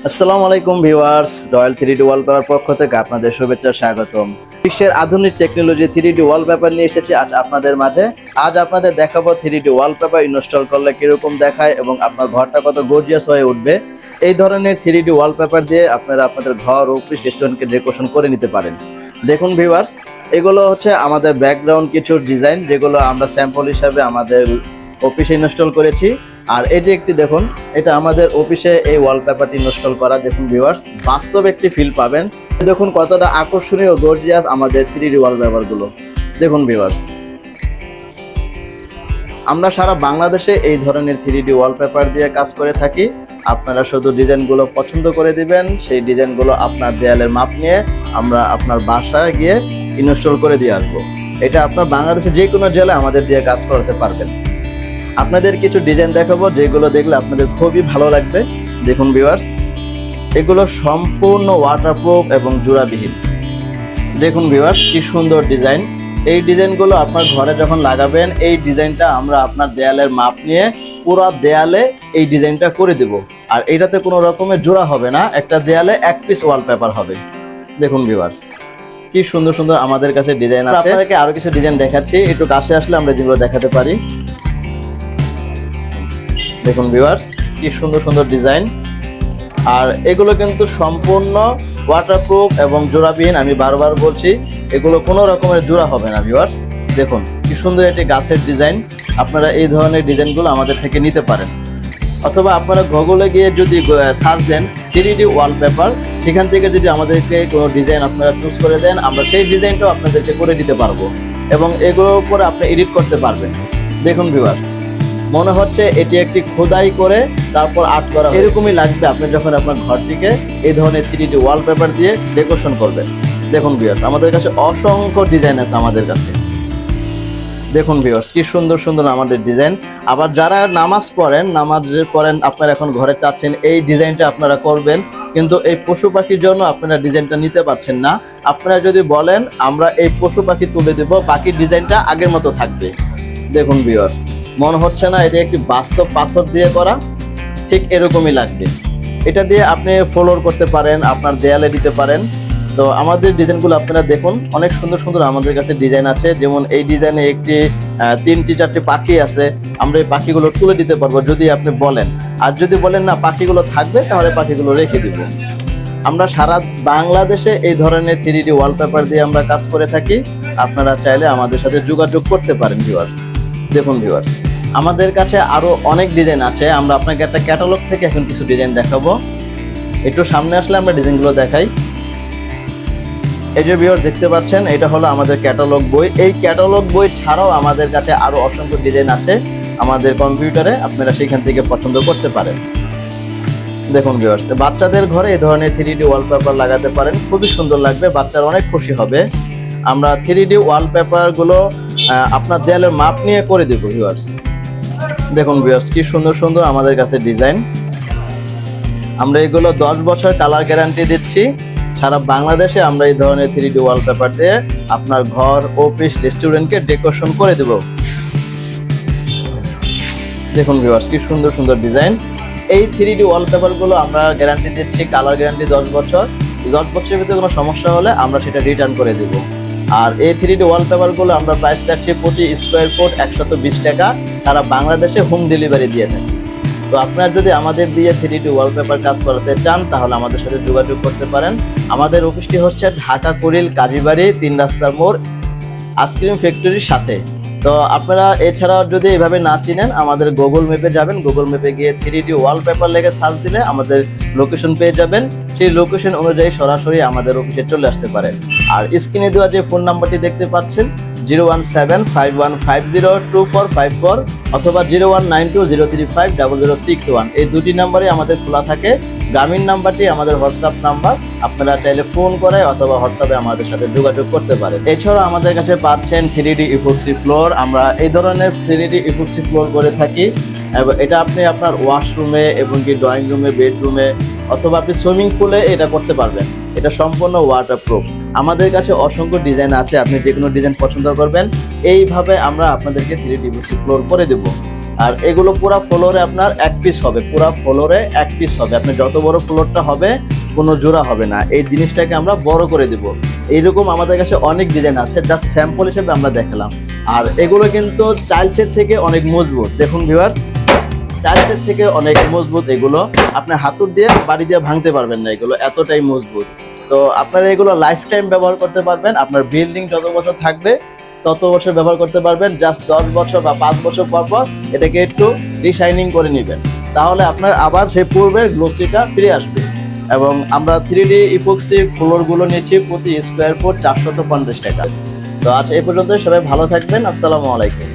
আসসালামু আলাইকুম viewers, royal 3D wallpaper পক্ষ থেকে আপনাদের শুভেচ্ছা স্বাগতম। বিশ্বের আধুনিক টেকনোলজি 3D ওয়ালপেপার নিয়ে এসেছি আজ আপনাদের মাঝে। আজ আপনাদের দেখাবো 3D ওয়ালপেপার ইনস্টল করলে কিরকম দেখায় এবং আপনার ঘরটা কত গর্জিয়াস হয়ে উঠবে। এই ধরনের 3D ওয়ালপেপার দিয়ে আপনারা আপনাদের ঘর ও অফিস রেস্টুরেন্টকে ডেকোরেশন করে নিতে পারেন। দেখুন ভিউয়ার্স, এগুলো হচ্ছে আমাদের ব্যাকগ্রাউন্ড কিছু ডিজাইন, যেগুলো আমরা স্যাম্পল হিসাবে আমাদের অফিসে ইনস্টল করেছি। আর এই যে একটি দেখুন, এটা আমাদের অফিসে এই ওয়ালপেপারটি ইনস্টল করা। দেখুন ভিউয়ার্স, বাস্তব একটি ফিল পাবেন। দেখুন কতটা আকর্ষণীয় গর্জিয়াস আমাদের 3D ওয়ালপেপারগুলো। দেখুন ভিউয়ার্স, আমরা সারা বাংলাদেশে এই ধরনের 3D ওয়ালপেপার দিয়ে কাজ করে থাকি। আপনারা শুধু ডিজাইনগুলো পছন্দ করে দিবেন, সেই ডিজাইনগুলো আপনার দেয়ালের মাপ নিয়ে আমরা আপনার বাসায় গিয়ে ইনস্টল করে দিয়ে আসবো। এটা আপনার বাংলাদেশে যে কোনো জেলায় আমাদের দিয়ে কাজ করাতে পারবেন। আপনাদের কিছু ডিজাইন দেখাবো যেগুলো দেখলে আপনাদের খুবই ভালো লাগবে। দেখুন ভিউয়ার্স, এগুলো সম্পূর্ণ ওয়াটারপ্রুফ এবং জোড়াবিহীন। দেখুন ভিউয়ার্স, কি সুন্দর ডিজাইন। এই ডিজাইনগুলো আপনার ঘরে যখন লাগাবেন, এই ডিজাইনটা আমরা আপনার দেয়ালের মাপ নিয়ে পুরো দেয়ালে এই ডিজাইনটা করে দেব। আর এটাতে কোনো রকমের জোড়া হবে না, একটা দেয়ালে এক পিস ওয়ালপেপার হবে। দেখুন ভিউয়ার্স, কি সুন্দর সুন্দর আমাদের কাছে ডিজাইন আছে। আপনাদেরকে আরো কিছু ডিজাইন দেখাচ্ছি, একটু কাছে আসলে আমরা যেগুলো দেখাতে পারি। দেখুন ভিউয়ার্স, কি সুন্দর সুন্দর ডিজাইন। আর এগুলো কিন্তু সম্পূর্ণ ওয়াটারপ্রুফ এবং জোড়াবিহীন। আমি বারবার বলছি, এগুলো কোনো রকমের জোড়া হবে না ভিউয়ার্স। দেখুন কি সুন্দর একটি গাছের ডিজাইন। আপনারা এই ধরনের ডিজাইনগুলো আমাদের থেকে নিতে পারেন, অথবা আপনারা গুগলে গিয়ে যদি সার্চ দেন 3D ওয়ালপেপার, সেখান থেকে যদি আমাদেরকে কোনো ডিজাইন আপনারা চুজ করে দেন, আমরা সেই ডিজাইনটাও আপনাদেরকে করে দিতে পারবো এবং এগুলোর উপরে আপনি এডিট করতে পারবেন। দেখুন ভিউয়ার্স, মনে হচ্ছে এটি একটি খোদাই করে তারপর আর্ট করা, এরকমই লাগবে আপনি যখন আপনার ঘরটিকে এই ধরনের 3D ওয়ালপেপার দিয়ে ডেকোরেশন করবেন। দেখুন ভিউয়ার্স, আমাদের কাছে অসংখ্য ডিজাইন আছে আমাদের কাছে। দেখুন ভিউয়ার্স, কি সুন্দর সুন্দর আমাদের ডিজাইন। আবার যারা নামাজ পড়েন, আপনারা এখন ঘরে চাচ্ছেন এই ডিজাইনটা আপনারা করবেন, কিন্তু এই পশু পাখির জন্য আপনারা ডিজাইনটা নিতে পারছেন না। আপনারা যদি বলেন আমরা এই পশু পাখি তুলে দেব, বাকি ডিজাইনটা আগের মতো থাকবে। দেখুন ভিউয়ার্স, মনে হচ্ছে না এটা একটি বাস্তব পাথর দিয়ে করা? ঠিক এরকমই লাগবে। এটা দিয়ে আপনি ফ্লোর করতে পারেন, আপনার দেয়ালে দিতে পারেন। তো আমাদের ডিজাইনগুলো আপনারা দেখুন, অনেক সুন্দর সুন্দর আমাদের কাছে ডিজাইন আছে। যেমন এই ডিজাইনে একটি 3-4টি পাখি আছে, আমরা এই পাখিগুলো তুলে দিতে পারবো যদি আপনি বলেন। আর যদি বলেন না পাখিগুলো থাকবে, তাহলে পাখিগুলো রেখে দিব। আমরা সারা বাংলাদেশে এই ধরনের 3D ওয়ালপেপার দিয়ে আমরা কাজ করে থাকি। আপনারা চাইলে আমাদের সাথে যোগাযোগ করতে পারেন ভিউয়ার্স। দেখুন ভিউয়ার্স, আমাদের কাছে আরো অনেক ডিজাইন আছে। আমরা আপনাকে একটা ক্যাটালগ থেকে এখন কিছু ডিজাইন দেখাবো। একটু সামনে আসলে আমরা ডিজাইনগুলো দেখাই। এই যে ভিউয়ার্স দেখতে পাচ্ছেন, এটা হলো আমাদের ক্যাটালগ বই। এই ক্যাটালগ বই ছাড়াও আমাদের কাছে আরো অসংখ্য ডিজাইন আছে আমাদের কম্পিউটারে, আপনারা সেখান থেকে পছন্দ করতে পারেন। দেখুন ভিউয়ার্স, বাচ্চাদের ঘরে এই ধরনের 3D ওয়ালপেপার লাগাতে পারেন, খুবই সুন্দর লাগবে, বাচ্চারা অনেক খুশি হবে। আমরা 3D ওয়ালপেপার গুলো আপনার দেয়ালের মাপ নিয়ে করে দেবো ভিউয়ার্স। দেখুন ভিউয়ার্স, কি সুন্দর সুন্দর আমাদের কাছে ডিজাইন। আমরা এগুলো 10 বছর কালার গ্যারান্টি দিচ্ছি। সারা বাংলাদেশে আমরা এই ধরনের 3D ওয়ালপেপার দিয়ে আপনার ঘর, অফিস, রেস্টুরেন্টকে ডেকোরেশন করে দেব। দেখুন ভিউয়ার্স, কি সুন্দর সুন্দর ডিজাইন। এই 3D ওয়ালপেপার গুলো আমরা গ্যারান্টি দিচ্ছি, কালার গ্যারান্টি 10 বছর। 10 বছরের ভিতরে কোনো সমস্যা হলে আমরা সেটা রিটার্ন করে দেব। আর এই 3D ওয়ালপেপার গুলো আমরা প্রাইস রাখছি প্রতি স্কোয়ার ফুট 120 টাকা। তারা বাংলাদেশে হোম ডেলিভারি দিয়ে থাকে। তো আপনারা যদি আমাদের দিয়ে 3D ওয়ালপেপার কাজ করাতে চান, তাহলে আমাদের সাথে যোগাযোগ করতে পারেন। আমাদের অফিসটি হচ্ছে ঢাকা কুড়িল কাজীবাড়ি 3 রাস্তার মোড়, আইসক্রিম ফ্যাক্টরির সাথে। তো আপনারা এছাড়াও যদি এভাবে না চিনেন, আমাদের গুগল ম্যাপে যাবেন, গুগল ম্যাপে গিয়ে 3D ওয়ালপেপার লেগে সার্চ দিলে আমাদের লোকেশন পেয়ে যাবেন। সেই লোকেশন অনুযায়ী সরাসরি আমাদের অফিসে চলে আসতে পারেন। আর স্ক্রিনে দেওয়া যে ফোন নাম্বারটি দেখতে পাচ্ছেন 01751502454 অথবা 01920350061, এই দুটি নাম্বারে আমাদের খোলা থাকে। গ্রামীণ নাম্বারটি আমাদের হোয়াটসঅ্যাপ নাম্বার, আপনারা চাইলে ফোন করে অথবা হোয়াটসঅ্যাপে আমাদের সাথে যোগাযোগ করতে পারেন। এছাড়াও আমাদের কাছে পাচ্ছেন 3D ইপক্সি ফ্লোর। আমরা এই ধরনের 3D ইপক্সি ফ্লোর করে থাকি। এটা আপনি আপনার ওয়াশরুমে এবং কি ড্রয়িং রুমে, বেডরুমে অথবা আপনি সুইমিং পুলে এটা করতে পারবেন। এটা সম্পূর্ণ ওয়াটারপ্রুফ। আমাদের কাছে অসংখ্য ডিজাইন আছে, আপনি যে কোনো ডিজাইন পছন্দ করবেন, এইভাবে আমরা আপনাদেরকে 3D ইপক্সি ফ্লোর করে দেব। আর এগুলো পুরো ফ্লোরে আপনার এক পিস হবে, পুরো ফ্লোরে এক পিস হবে। আপনি যত বড় ফ্লোরটা হবে কোনো জোড়া হবে না, এই জিনিসটাকে আমরা বড় করে দিব। এইরকম আমাদের কাছে অনেক ডিজাইন আছে, জাস্ট স্যাম্পল হিসেবে আমরা দেখালাম। আর এগুলো কিন্তু টাইলসের থেকে অনেক মজবুত। দেখুন ভিউয়ার্স, টাইলসের থেকে অনেক মজবুত এগুলো, আপনার হাতুড় দিয়ে বাড়ি দিয়ে ভাঙতে পারবেন না, এগুলো এতটাই মজবুত। তো আপনারা এগুলো লাইফ টাইম ব্যবহার করতে পারবেন, আপনার বিল্ডিং যত বছর থাকবে তত বছর ব্যবহার করতে পারবেন। জাস্ট 10 বছর বা 5 বছর পর পর এটাকে একটু রিশাইনিং করে নেবেন, তাহলে আপনার আবার সেই পূর্বের গ্লোসিটা ফিরে আসবে। এবং আমরা 3D ইপক্সি ফ্লোরগুলো নিচ্ছি প্রতি স্কোয়ার ফুট 450 টাকা। তো আজ এই পর্যন্ত, সবাই ভালো থাকবেন, আসসালামু আলাইকুম।